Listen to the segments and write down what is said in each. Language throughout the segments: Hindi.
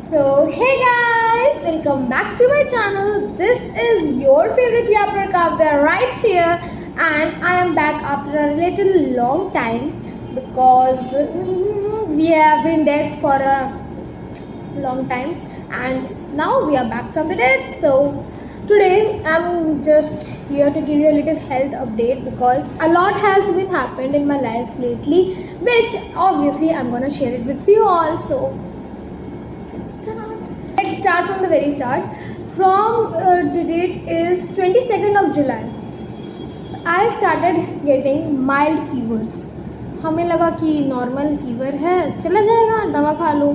So, hey guys, welcome back to my channel. This is your favorite Yapper Kavya right here, and I am back after a little long time because we have been dead for a long time, and now we are back from the dead. So, today I'm just here to give you a little health update because a lot has been happened in my life lately, which obviously I'm gonna share it with you all. So, let's start from the very start. From the date is 22nd of July. I started getting mild fevers. हमें लगा कि नॉर्मल फीवर है, चला जाएगा, दवा खा लो.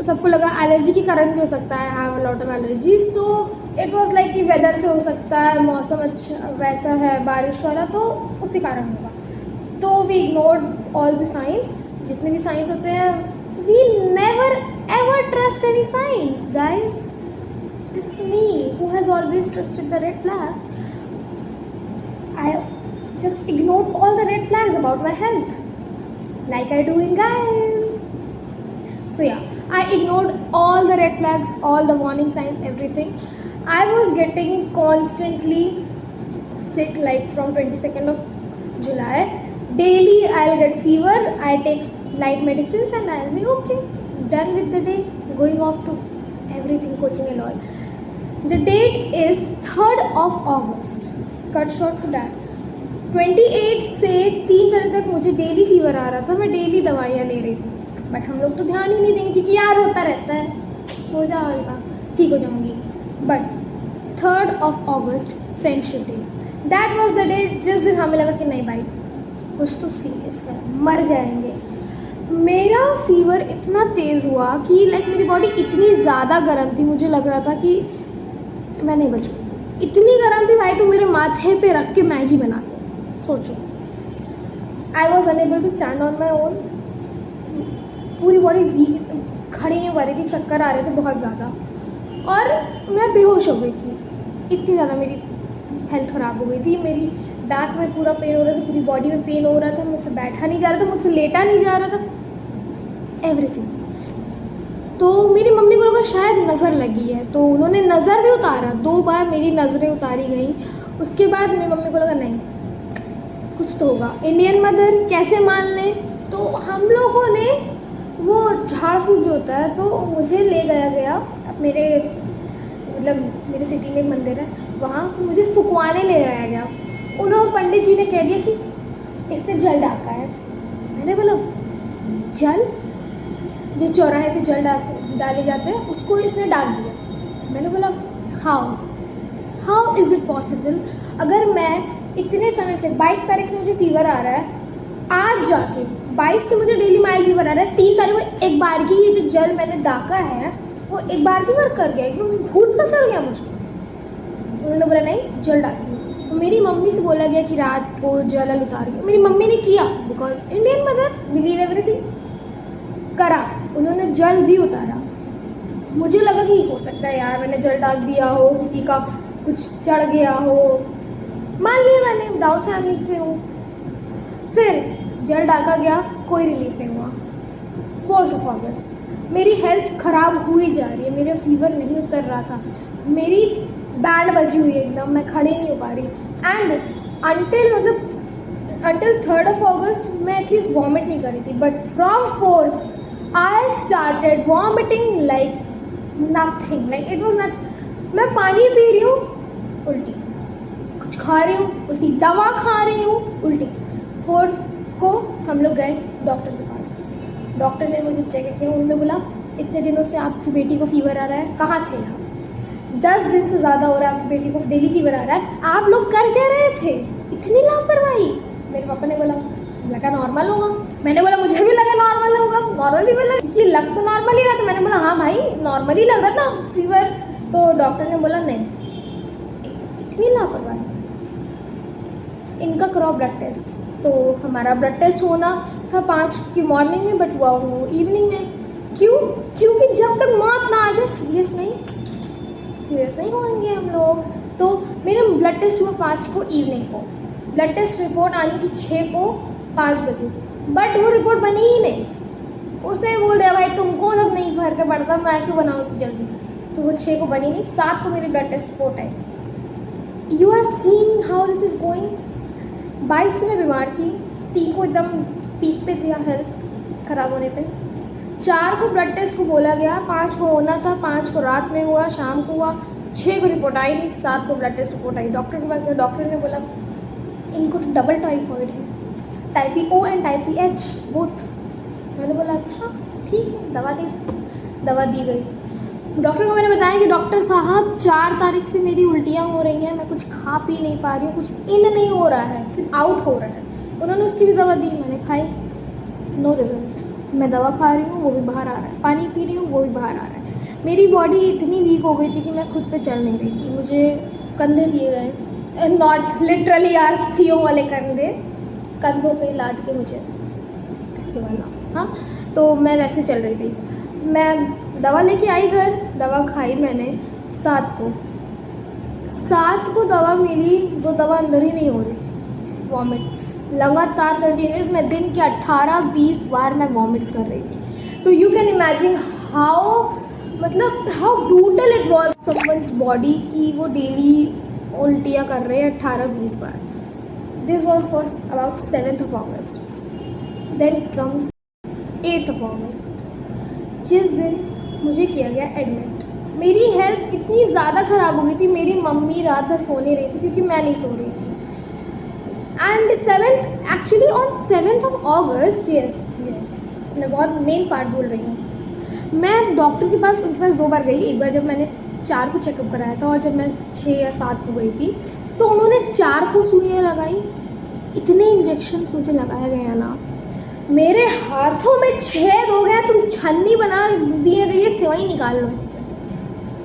सबको लगा एलर्जी के कारण भी हो सकता है, have a lot of allergy. So it was like कि वेदर से हो सकता है, मौसम अच्छा वैसा है, बारिश वाला, तो उसके कारण होगा. तो we ignored all the science. जितने भी साइंस होते हैं, we never ever trust any signs, guys. This is me who has always trusted the red flags. I just ignored all the red flags about my health, like I do in guys. So yeah, I ignored all the red flags, all the warning signs, everything. I was getting constantly sick, like from 22nd of July. Daily I'll get fever. I take light medicines and I'll be okay. Done with the day, going off to everything, coaching and all. The date is 3rd of August. Cut short to that. 28 से 3 तारीख तक मुझे डेली फीवर आ रहा था. मैं डेली दवाइयाँ ले रही थी, बट हम लोग तो ध्यान ही नहीं देंगे क्योंकि यार होता रहता है, हो जाएगा, ठीक हो जाऊँगी. But 3rd of August, friendship day, that was the day जिस दिन हमें लगा कि नहीं भाई कुछ तो सीरियस है, मर जाएंगे. मेरा फीवर इतना तेज़ हुआ कि लाइक मेरी बॉडी इतनी ज़्यादा गर्म थी, मुझे लग रहा था कि मैं नहीं बचूँ. इतनी गर्म थी भाई, तो मेरे माथे पे रख के मैगी बना दो, सोचो. I was unable to stand on my own. पूरी बॉडी खड़ी नहीं हो पा रही थी, चक्कर आ रहे थे बहुत ज़्यादा, और मैं बेहोश हो गई थी. इतनी ज़्यादा मेरी हेल्थ ख़राब हो गई थी. मेरी बैक में पूरा पेन हो रहा था, पूरी बॉडी में पेन हो रहा था, मुझसे बैठा नहीं जा रहा था, मुझसे लेटा नहीं जा रहा था, एवरीथिंग. तो मेरी मम्मी को लगा शायद नज़र लगी है, तो उन्होंने नज़र भी उतारा. 2 बार मेरी नज़रें उतारी गई. उसके बाद मेरी मम्मी को लगा नहीं कुछ तो होगा. इंडियन मदर कैसे मान लें, तो हम लोगों ने वो झाड़ फूक जो होता है, तो मुझे ले गया मेरे मेरे सिटी में एक मंदिर है, वहाँ मुझे फुकवाने ले जाया गया. उन्होंने पंडित जी ने कह दिया कि इसने जल डाका है. मैंने बोला जल, जो चौराहे पे जल डाले जाते हैं, उसको इसने डाल दिया. मैंने बोला हाउ इज़ इट पॉसिबल. अगर मैं इतने समय से 22 तारीख से मुझे फीवर आ रहा है, आज जाके 22 से मुझे डेली माइल्ड फीवर आ रहा है, 3 तारीख को एक बार की ये जो जल मैंने डाका है वो एक बार की वर्क कर गया, एकदम भूत सा चढ़ गया मुझको. उन्होंने बोला नहीं जल डाल. मेरी मम्मी से बोला गया कि रात को जल उतारिए. मेरी मम्मी ने किया, because Indian mother believe everything. करा, उन्होंने जल भी उतारा. मुझे लगा कि हो सकता है यार मैंने जल डाल दिया हो, किसी का कुछ चढ़ गया हो, मान लिया मैंने, ब्राउन फैमिली से हूँ. फिर जल डाका गया, कोई रिलीफ नहीं हुआ. 4th of August मेरी हेल्थ ख़राब हुई जा रही है, मेरा फीवर नहीं उतर रहा था, मेरी बैंड बजी हुई है एकदम, मैं खड़े नहीं हो पा रही. And until 3rd of August मैं एटलीस्ट वॉमिट नहीं कर रही थी, but from 4th I started vomiting like nothing. Like it was not. मैं पानी पी रही हूँ उल्टी, कुछ खा रही हूँ उल्टी, दवा खा रही हूँ उल्टी. 4th को हम लोग गए डॉक्टर के पास. डॉक्टर ने मुझे चेक किया. उन्होंने बोला इतने दिनों से आपकी बेटी को फीवर आ रहा है, कहाँ थे आप? 10 दिन से ज़्यादा हो रहा है आपकी बेटी को डेली फीवर आ रहा है, आप लोग कर क्या रहे थे, इतनी लापरवाही. मेरे पापा ने बोला लगा नॉर्मल होगा. मैंने बोला मुझे भी लगा नॉर्मल होगा, नॉर्मल फीवर लगा कि लग तो नॉर्मल ही रहा था. मैंने बोला हाँ भाई नॉर्मल ही लग रहा था फीवर. तो डॉक्टर ने बोला नहीं, इतनी लापरवाही. इनका कराओ ब्लड टेस्ट. तो हमारा ब्लड टेस्ट होना था 5 की मॉर्निंग में, बट हुआ वो इवनिंग में. क्योंकि जब तक मौत ना आ जाए सीरियस नहीं होंगे हम लोग. तो मेरा ब्लड टेस्ट हुआ 5 को इवनिंग को. ब्लड टेस्ट रिपोर्ट आनी थी 6 को 5 बजे, बट वो रिपोर्ट बनी ही नहीं. उसने बोल दिया भाई तुमको जब नहीं फर्क के पड़ता, मैं क्यों बनाऊँ इतनी जल्दी। तो वो 6 को बनी नहीं, 7 को मेरी ब्लड टेस्ट रिपोर्ट आई। You are seeing how this is going. 22 से मैं बीमार थी, 3 को एकदम पीक पे थी हेल्थ ख़राब होने पे। 4 को ब्लड टेस्ट को बोला गया, 5 को होना था, 5 को रात में हुआ, शाम को हुआ, 6 को रिपोर्ट आई नहीं, 7 को ब्लड टेस्ट रिपोर्ट आई। डॉक्टर के पास गया, डॉक्टर ने बोला इनको तो डबल टाइफॉइड है, type E O and type E H both. मैंने बोला अच्छा ठीक है, दवा दी गई। डॉक्टर को मैंने बताया कि डॉक्टर साहब 4 तारीख से मेरी उल्टियाँ हो रही हैं, मैं कुछ खा पी नहीं पा रही हूँ, कुछ इन नहीं हो रहा है, सिर्फ आउट हो रहा है। उन्होंने उसकी भी दवा दी, मैंने खाई, नो रिजल्ट। मैं दवा खा रही हूँ वो भी बाहर आ रहा है, पानी पी रही हूँ वो भी बाहर आ रहा है। मेरी बॉडी इतनी वीक हो गई थी कि मैं खुद पे चल नहीं रही थी। मुझे कंधे दिए गए, नॉट लिटरली यार, सीओ वाले कंधों पे लाद के मुझे ऐसे वाला, हाँ, तो मैं वैसे चल रही थी। मैं दवा लेके आई घर, दवा खाई मैंने 7 को दवा मिली, वो दवा अंदर ही नहीं हो रही थी। वॉमिट लगातार कंटिन्यूस, मैं दिन के 18-20 बार मैं वॉमिट्स कर रही थी। तो you can imagine how brutal it was someone's body की वो डेली उल्टियाँ कर रहे हैं 18-20 बार। This was for about 7th August। Then comes 8th August, जिस दिन मुझे किया गया एडमिट। मेरी हेल्थ इतनी ज़्यादा ख़राब हो गई थी, मेरी मम्मी रात भर सो नहीं रही थी क्योंकि मैं नहीं सो रही थी। एंड 7th August, यस, मैं बहुत मेन पार्ट बोल रही हूँ। मैं डॉक्टर के पास, उनके पास 2 बार गई। एक बार जब मैंने 4 को चेकअप कराया था, और जब मैं 6 या 7 को गई थी तो उन्होंने 4 को सुइयाँ लगाई। इतने इंजेक्शन्स मुझे लगाए गए ना, मेरे हाथों में छेद हो गया, तुम छन्नी बना दिए गई है, सेवई निकाल लो इससे।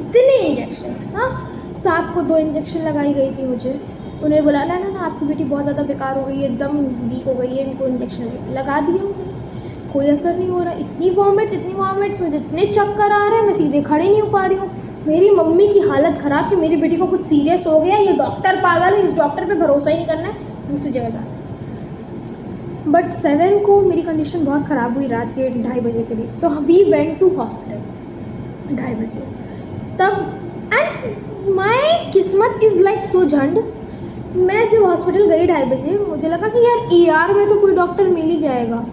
इतने इंजेक्शन्स, हाँ। 7 को 2 इंजेक्शन लगाई गई थी मुझे। उन्हें बोला ना आपकी बेटी बहुत ज़्यादा बेकार हो गई है, एकदम वीक हो गई है, इनको इंजेक्शन लगा दिया, कोई असर नहीं हो रहा। इतनी वॉमिट्स, मुझे इतने चक्कर आ रहे हैं, मैं सीधे खड़े नहीं हो पा रही हूँ। मेरी मम्मी की हालत ख़राब कि मेरी बेटी को कुछ सीरियस हो गया, ये डॉक्टर पागल है, इस डॉक्टर पे भरोसा ही नहीं करना है, दूसरी जगह जाना। बट 7 को मेरी कंडीशन बहुत ख़राब हुई, रात के 2:30 बजे के लिए। तो वी वेंट टू हॉस्पिटल 2:30 बजे तब। एंड माई किस्मत इज़ लाइक सो झंड। मैं जब हॉस्पिटल गई 2:30 बजे, मुझे लगा कि यार ER में तो कोई डॉक्टर मिल ही जाएगा।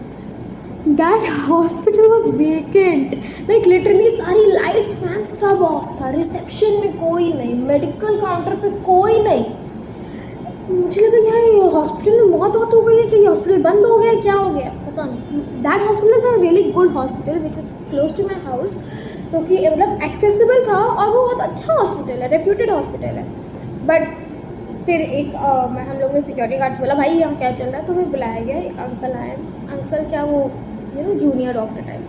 That hospital was vacant, like literally सारी लाइट्स फैन सब ऑफ था, रिसेप्शन में कोई नहीं, मेडिकल काउंटर पे कोई नहीं। मुझे लगा यार ये हॉस्पिटल में मौत हो गई है कि ये हॉस्पिटल बंद हो गया है, क्या हो गया पता नहीं। That hospital is a really good hospital which is close to my house, क्योंकि मतलब एक्सेसिबल था और वो बहुत अच्छा हॉस्पिटल है, रेप्यूटेड हॉस्पिटल है। बट फिर हम लोग ने सिक्योरिटी गार्ड बोला भाई यहाँ क्या चल रहा है, तो फिर बुलाया गया। एक अंकल आए, अंकल क्या वो जूनियर डॉक्टर टाइप।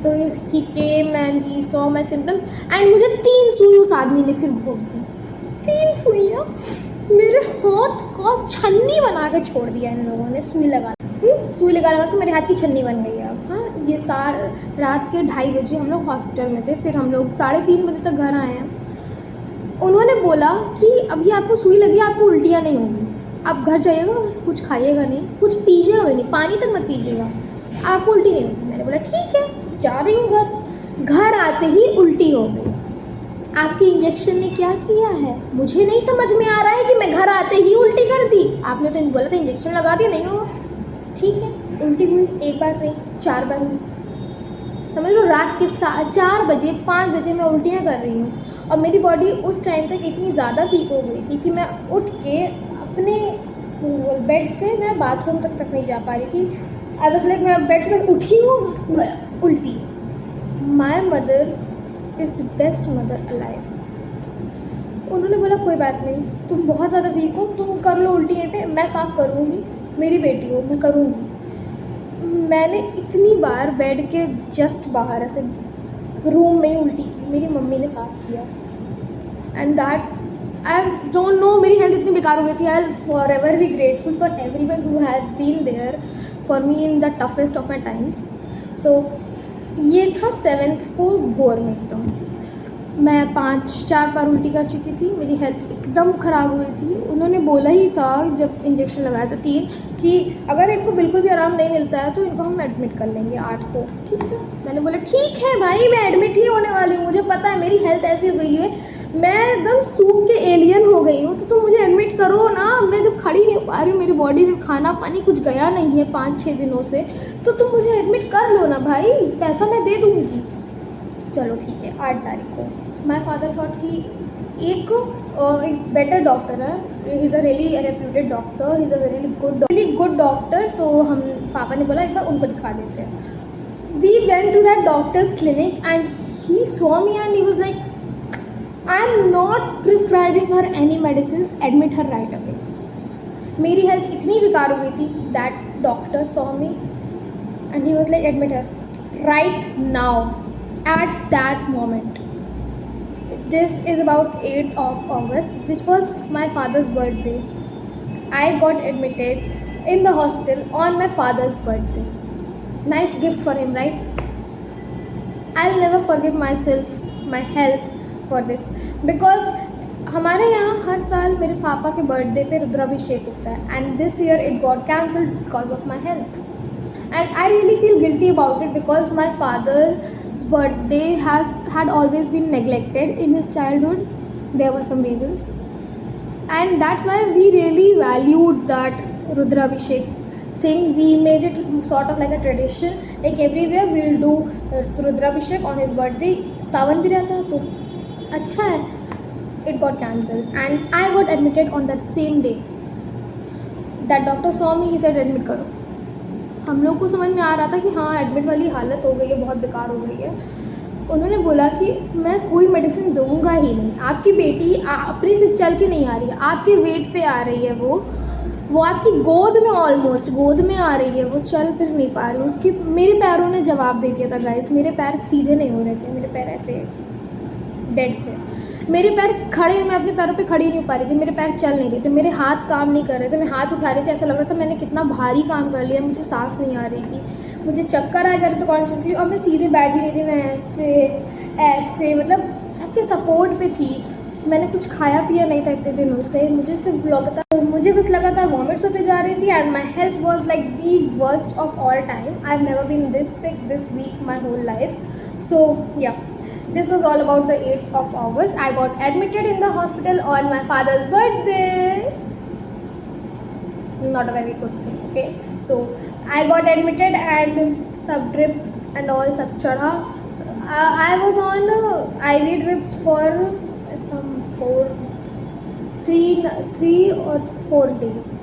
तो he came and he saw my symptoms and मुझे 3 सुई उस आदमी ने फिर भोग दी। 3 सुइयाँ मेरे हाथ का छन्नी बना के छोड़ दिया इन लोगों ने। सुई लगा के मेरे हाथ की छन्नी बन गई है अब। हाँ, ये रात के 2:30 बजे हम लोग हॉस्पिटल में थे। फिर हम लोग 3:30 बजे तक घर आए हैं। उन्होंने बोला कि अभी आपको सुई लगी, आपको उल्टियाँ नहीं होंगी, आप घर जाइएगा, कुछ खाइएगा नहीं, कुछ पीजिएगा नहीं, पानी तक मत पीजिएगा, आपको उल्टी नहीं होगी। मैंने बोला ठीक है, जा रही हूँ घर आते ही उल्टी हो गई। आपके इंजेक्शन ने क्या किया है मुझे नहीं समझ में आ रहा है कि मैं घर आते ही उल्टी कर दी। आपने तो बोला था इंजेक्शन लगा दिया, नहीं हुआ, ठीक है, उल्टी हुई, 1 बार नहीं 4 बार हुई। समझ लो रात के 4 बजे 5 बजे मैं उल्टियाँ कर रही हूँ। और मेरी बॉडी उस टाइम तक इतनी ज़्यादा वीक हो गई थी कि मैं उठ के अपने बेड से मैं बाथरूम तक नहीं जा पा रही थी। आई वाज लाइक मैं बेड से उठी हूँ, उल्टी। My mother is the best mother alive. उन्होंने बोला कोई बात नहीं, तुम बहुत ज़्यादा वीक हो, तुम कर लो उल्टी यहीं पे, मैं साफ़ करूँगी, मेरी बेटी हो, मैं करूँगी। मैंने इतनी बार बेड के जस्ट बाहर ऐसे रूम में ही उल्टी की, मेरी मम्मी ने साफ़ किया। And that I don't know, मेरी हेल्थ इतनी बेकार हो गई थी। I will forever be grateful for everyone who has been there for me in the toughest of my times. So ये था 7th को भोर में एकदम। मैं 5-4 बार उल्टी कर चुकी थी, मेरी हेल्थ एकदम ख़राब हो गई थी। उन्होंने बोला ही था जब इंजेक्शन लगाया था 3 कि अगर इनको बिल्कुल भी आराम नहीं मिलता है तो इनको हम एडमिट कर लेंगे 8 को, ठीक है। मैंने बोला ठीक है भाई, मैं एडमिट ही होने वाली हूँ, मुझे पता है मेरी हेल्थ ऐसी हो गई है, मैं एकदम सूख के एलियन हो गई हूँ, तो तुम मुझे एडमिट करो ना। मैं जब खड़ी नहीं हो पा रही हूँ, मेरी बॉडी में खाना पानी कुछ गया नहीं है 5-6 दिनों से, तो तुम मुझे एडमिट कर लो ना भाई, पैसा मैं दे दूँगी। चलो ठीक है, 8 तारीख को माई फादर थॉट कि एक बेटर डॉक्टर है, he is a really reputed doctor, he is a really good doctor, तो हम पापा ने बोला एक बार उनको दिखा देते हैं। We went to that doctor's clinic and he saw me and he was like, I am not prescribing her any medicine, admit her right away. मेरी हेल्थ इतनी बेकार हो गई थी, that doctor saw me and he was like admit her right now at that moment. This is about 8th of August, which was my father's birthday. I got admitted in the hospital on my father's birthday. Nice gift for him, right? I'll never forgive myself, my health for this, because हमारे यहाँ हर साल मेरे पापा के बर्थडे पे रुद्राभिषेक होता है, and this year it got cancelled because of my health. And I really feel guilty about it because my father's birthday had always been neglected in his childhood. There were some reasons, and that's why we really valued that Rudrabhishek thing. We made it sort of like a tradition. Like everywhere we'll do Rudrabhishek on his birthday. सावन भी रहता है तो अच्छा है. It got cancelled and I got admitted on that same day. That doctor saw me, he said admit करो. हम लोग को समझ में आ रहा था कि हाँ एडमिट वाली हालत हो गई है, बहुत बेकार हो गई है। उन्होंने बोला कि मैं कोई मेडिसिन दूंगा ही नहीं, आपकी बेटी अपने से चल के नहीं आ रही है, आपके वेट पे आ रही है, वो आपकी गोद में ऑलमोस्ट गोद में आ रही है, वो चल फिर नहीं पा रही। उसकी मेरे पैरों ने जवाब दे दिया था गाइस, मेरे पैर सीधे नहीं हो रहे थे, मेरे पैर ऐसे डेड थे, मेरे पैर खड़े, मैं अपने पैरों पे खड़ी नहीं हो पा रही थी, मेरे पैर चल नहीं रहे थे, मेरे हाथ काम नहीं कर रहे थे, मैं हाथ उठा रही थी ऐसा लग रहा था मैंने कितना भारी काम कर लिया, मुझे सांस नहीं आ रही थी, मुझे चक्कर आ जा रहे थे कॉन्स्टेंटली, और मैं सीधे बैठी रही थी, मैं ऐसे ऐसे मतलब सबके सपोर्ट पे थी। मैंने कुछ खाया पिया नहीं था इतने दिनों से, मुझे बस लगातार वॉमिट्स होते जा रही थी and my health was like the worst of all time. I have never been this sick this week my whole life. So yeah, this was all about the 8th of August. I got admitted in the hospital on my father's birthday. Not a very good thing, okay. So I got admitted and sub drips and all sab chadha. I was on IV drips for some 3 or 4 days.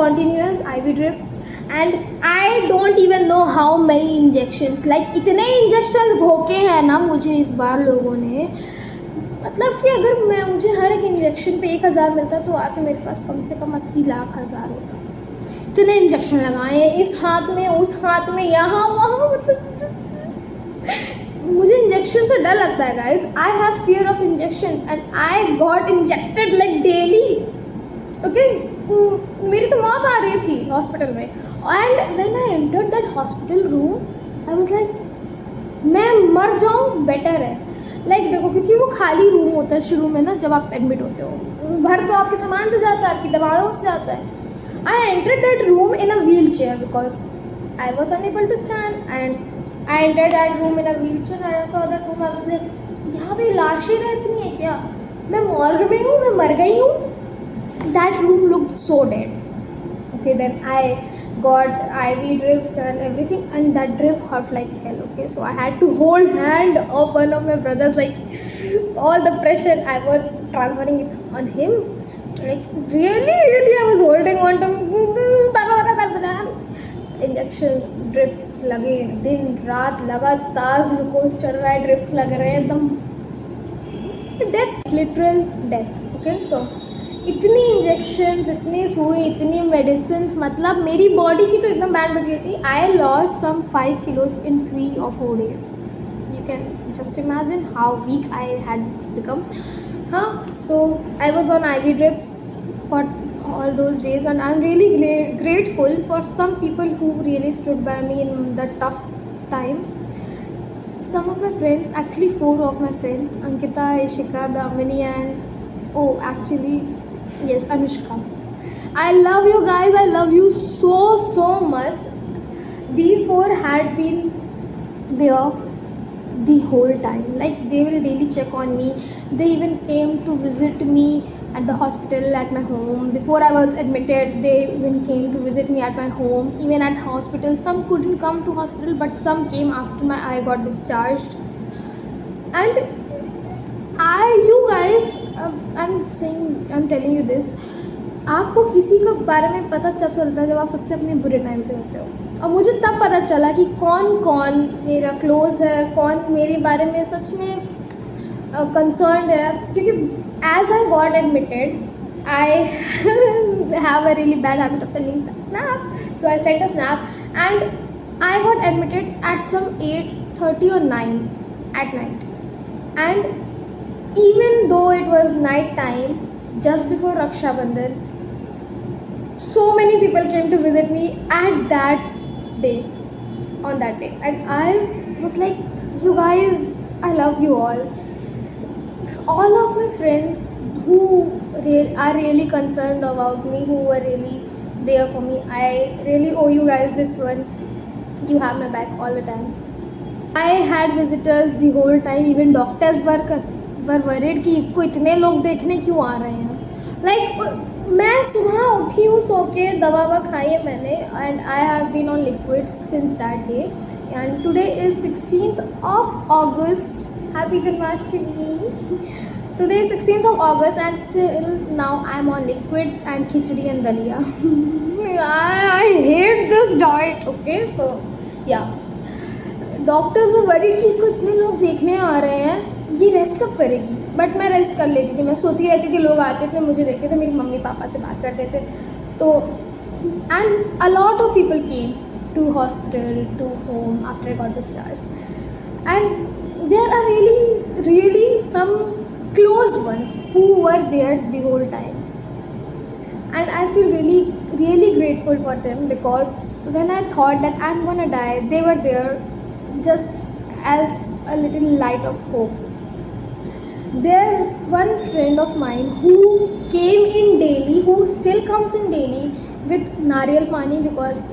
Continuous IV drips and I don't even know how many injections. Like इतने इंजेक्शन भोके हैं ना मुझे इस बार लोगों ने, मतलब कि अगर मुझे हर एक इंजेक्शन पे 1000 मिलता तो आज मेरे पास कम से कम 80 लाख हज़ार होता। इतने इंजेक्शन लगाए इस हाथ में उस हाथ में यहाँ वहाँ, मतलब मुझे इंजेक्शन से डर लगता है guys. I have fear of injection and I got injected like daily. Okay, मेरी तो मौत आ रही थी हॉस्पिटल में. And when I entered that hospital room I was like मैं मर जाऊँ बेटर है. लाइक देखो, क्योंकि वो खाली रूम होता है शुरू में ना, जब आप एडमिट होते हो भर तो आपके सामान से जाता है, आपकी दवाओं से जाता है. I entered that room in a wheelchair because I was unable to stand and I entered that room in a wheelchair and I saw that room. I was like यहाँ पे लाशें रहती हैं क्या? मैं मॉर्ग में हूँ, मैं मर गई हूँ. That room looked so dead. Okay, then I got IV drips and everything, and that drip hurt like hell. Okay, so I had to hold hand of one of my brothers, like all the pressure I was transferring it on him. Like really I was holding on to injections, drips लगे दिन रात लगातार, ग्लूकोज चल रहा है, ड्रिप्स लग रहे हैं, एकदम डेथ, लिटरल डेथ. ओके, सो इतनी इंजेक्शंस, इतनी सुई, इतनी मेडिसिन, मतलब मेरी बॉडी की तो एकदम बैंड बज गई थी. I lost some 5 kilos in 3 or 4 days. You can just imagine how weak I had become. So I was on IV drips for all those days and I'm really grateful for some people who really stood by me in the tough time. some of my friends, actually 4 of my friends, Ankita, Ishika, Damini, and actually, yes, Anushka. I love you guys. I love you so much. These 4 had been there the whole time. Like, they will daily check on me. They even came to visit me at the hospital, at my home. Before I was admitted, they even came to visit me at my home, even at hospital. Some couldn't come to hospital, but some came after I got discharged. And you guys, I'm telling you this. आपको किसी के बारे में पता तब चलता है जब आप सबसे अपने बुरे टाइम पे होते हो। और मुझे तब पता चला कि कौन कौन मेरा क्लोज है, कौन मेरे बारे में सच में कंसर्न है, क्योंकि as I got admitted I have a really bad habit of sending snaps, so I sent a snap and I got admitted at some 8:30 or 9 at night. And even though it was night time, just before Raksha Bandhan, so many people came to visit me at that day, on that day, and I was like, you guys, I love you all of my friends who are really concerned about me, who were really there for me. I really owe you guys this one. You have my back all the time. I had visitors the whole time. Even doctors were worried कि इसको इतने लोग देखने क्यों आ रहे हैं. Like, मैं सुबह उठी हूँ सो के, दवा खाई है मैंने, and I have been on liquids since that day. And today is 16th of August. Happy Janmashtami. Today is 16th of August and still now I'm on liquids and khichdi and dalia. I hate this diet. Okay, so yeah. Doctors में वरीड कि इसको इतने लोग देखने आ रहे हैं, ये रेस्ट कब करेगी. बट मैं रेस्ट कर लेती थी, मैं सोती रहती थी. लोग आते थे, मुझे देखते थे, मेरी मम्मी पापा से बात करते थे. तो and a lot of people came to hospital, to home after I got discharge, and there are really some closed ones who were there the whole time. And I feel really grateful for them, because when I thought that I'm gonna die, they were there just as a little light of hope. There's one friend of mine who came in daily, who still comes in daily with nariyal pani, because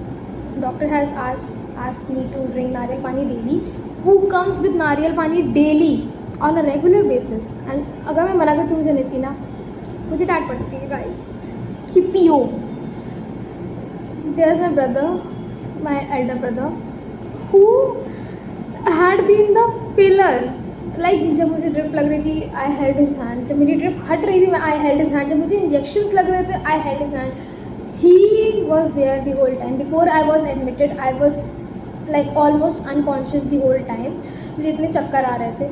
doctor has asked me to drink nariyal pani daily. Who comes with nariyal pani daily on a regular basis. And अगर मैं मना करती हूँ मुझे नहीं पीना, मुझे डांट पड़ती है guys कि पियो. There's my brother, my elder brother, who had been the pillar. Like, जब मुझे ड्रिप लग रही थी, I held his hand. जब मेरी ड्रिप हट रही थी, I held his hand. जब मुझे इंजेक्शंस लग रहे थे, I held his hand. He was there the whole time. Before I was admitted, I was like almost unconscious the whole time. मुझे इतने चक्कर आ रहे थे.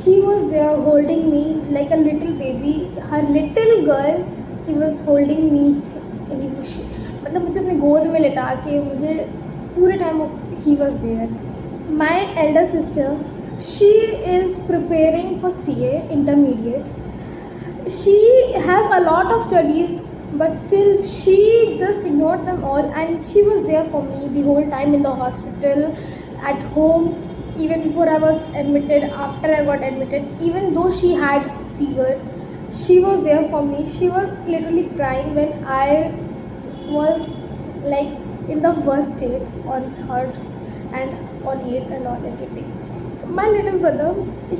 He was there holding me like a little baby, her little girl. He was holding me. मतलब मुझे अपने गोद में लिटा के, मुझे पूरे time he was there. My elder sister, she is preparing for CA intermediate. She has a lot of studies, but still she just ignored them all, and she was there for me the whole time, in the hospital, at home, even before I was admitted, after I got admitted. Even though she had fever, she was there for me. She was literally crying when I was like in the worst state, on 3rd and on 8th and all everything. My little brother,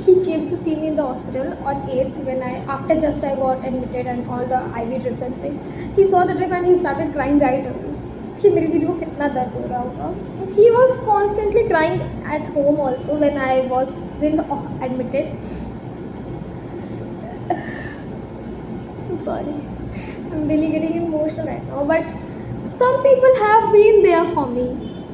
he came to see me in the hospital on 8th when after just I got admitted and all the IV drips and thing. He saw the drip and he started crying right away कि मेरी दीदी को कितना दर्द हो रहा होगा. He was constantly crying at home also when I was admitted. Sorry, I'm really getting emotional right now, but some people have been there for me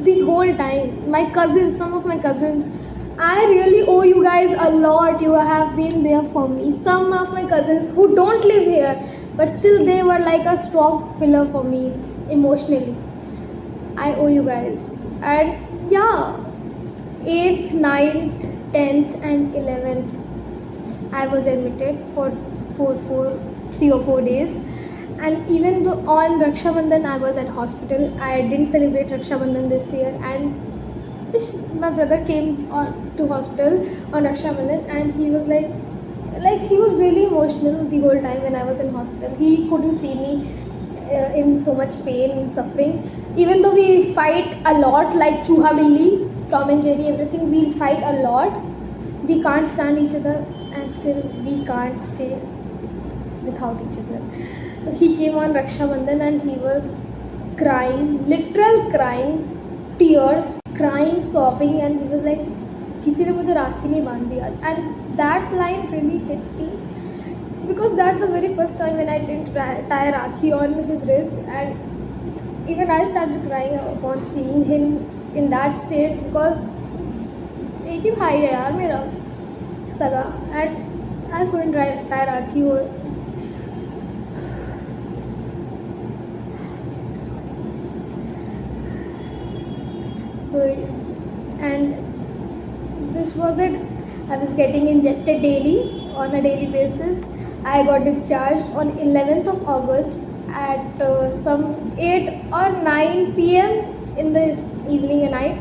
the whole time. My cousins, some of my cousins, I really owe you guys a lot. You have been there for me. Some of my cousins who don't live here, but still they were like a strong pillar for me emotionally. I owe you guys. And yeah, 8th, 9th, 10th and 11th I was admitted for 3 or 4 days. And even though on Raksha Bandhan I was at hospital, I didn't celebrate Raksha Bandhan this year. And my brother came to hospital on Raksha Bandhan, and he was like he was really emotional the whole time when I was in hospital. He couldn't see me in so much pain and suffering. Even though we fight a lot, like Chuha Billi, Tom and Jerry, everything, we fight a lot. We can't stand each other, and still we can't stay without each other. He came on Raksha Bandhan and he was crying, literal crying, tears, crying, sobbing, and he was like, किसी ने मुझे राखी नहीं बांध दिया. And that line really hit me, because that's the very first time when I didn't tie Rakhi on his wrist, and even I started crying upon seeing him in that state, because एक ही भाई है यार मेरा सगा, and I couldn't tie Rakhi. Or so, and this was it. I was getting injected daily, on a daily basis. I got discharged on 11th of August at some 8 or 9 p.m. in the evening and night.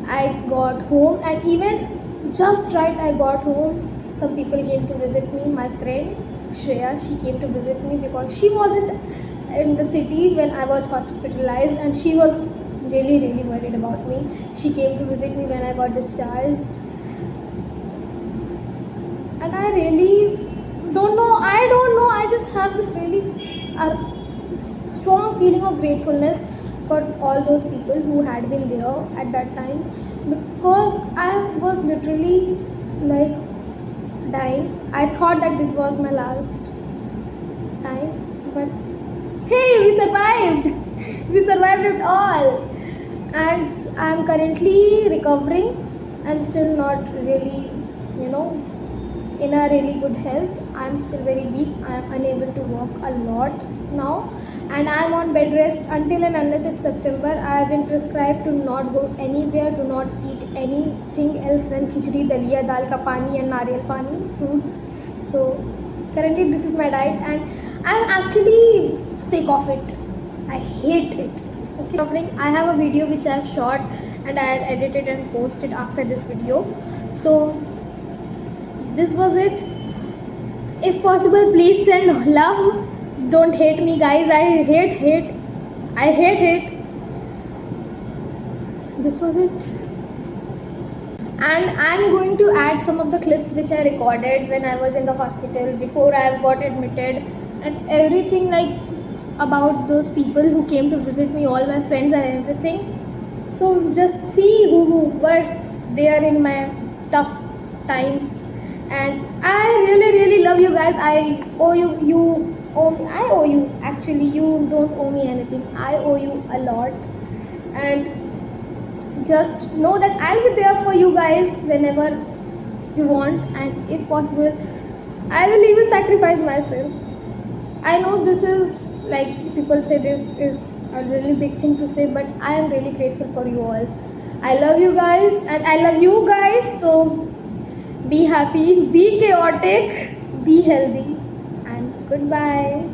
I got home, and even just right I got home, some people came to visit me. My friend Shreya, she came to visit me because she wasn't in the city when I was hospitalized, and she was really worried about me. She came to visit me when I got discharged, and I really don't know. I just have this really strong feeling of gratefulness for all those people who had been there at that time, because I was literally like dying. I thought that this was my last time, but hey, we survived. We survived it all, and I'm currently recovering. I'm still not really, in a really good health. I'm still very weak. I'm unable to walk a lot now, and I'm on bed rest until and unless it's September. I have been prescribed to not go anywhere, to not eat anything else than khichdi, dalia, dal ka pani, and nariyal pani, fruits. So currently this is my diet, and I'm actually sick of it. I hate it. Okay, I have a video which I have shot, and I have edited and posted after this video. So this was it. If possible, please send love. Don't hate me, guys. I hate. This was it. And I'm going to add some of the clips which I recorded when I was in the hospital before I got admitted, and everything, like about those people who came to visit me, all my friends and everything. So just see who were there in my tough times. And I really love you guys. I owe you owe me. I owe you. Actually, you don't owe me anything. I owe you a lot. And just know that I'll be there for you guys whenever you want, and if possible, I will even sacrifice myself. I know this is, like, people say this is a really big thing to say, but I am really grateful for you all. I love you guys, and I love you guys. So be happy, be chaotic, be healthy, and goodbye.